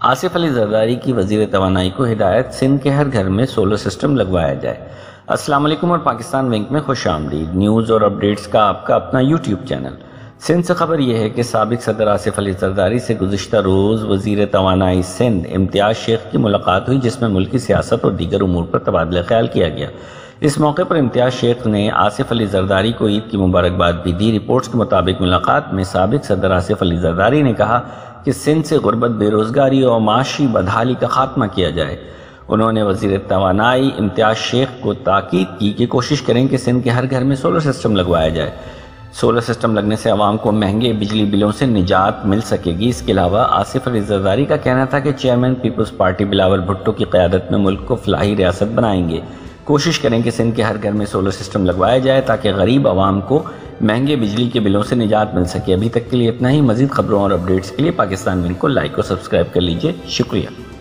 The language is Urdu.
آصف علی زرداری کی وزیر توانائی کو ہدایت، سندھ کے ہر گھر میں سولر سسٹم لگوایا جائے۔ السلام علیکم اور پاکستان ونک میں خوش آمدید۔ نیوز اور اپڈیٹس کا آپ کا اپنا یوٹیوب چینل۔ سندھ سے خبر یہ ہے کہ سابق صدر آصف علی زرداری سے گزشتہ روز وزیر توانائی سندھ امتیاز شیخ کی ملاقات ہوئی، جس میں ملکی سیاست اور دیگر امور پر تبادلہ خیال کیا گیا۔ اس موقع پر امتیاز شیخ نے آصف علی زرداری کو عید کی مبارکباد بھی دی۔ رپورٹس کے مطابق ملاقات میں سابق صدر آصف علی زرداری نے کہا کہ سندھ سے غربت، بے روزگاری اور معاشی بدحالی کا خاتمہ کیا جائے۔ انہوں نے وزیر توانائی امتیاز شیخ کو تاکید کی کہ کوشش کریں کہ سندھ کے ہر گھر میں سولر سسٹم لگوایا جائے۔ سولر سسٹم لگنے سے عوام کو مہنگے بجلی بلوں سے نجات مل سکے گی۔ اس کے علاوہ آصف علی زرداری کا کہنا تھا کہ chairman Peoples Party Bilawal Bhutto کی قیادت میں ملک کو فلاحی ریاست بنائیں گے۔ کوشش کریں کہ سندھ کے ہر گھر میں سولر سسٹم لگوایا جائے تاکہ غریب عوام کو مہنگے بجلی کے بلوں سے نجات مل سکے۔ ابھی تک کے لیے اتنا ہی۔ مزید خبروں اور اپڈیٹس کے لیے پاکستان ونک کو لائک اور سبسکرائب کر لیجئے۔ شکریہ۔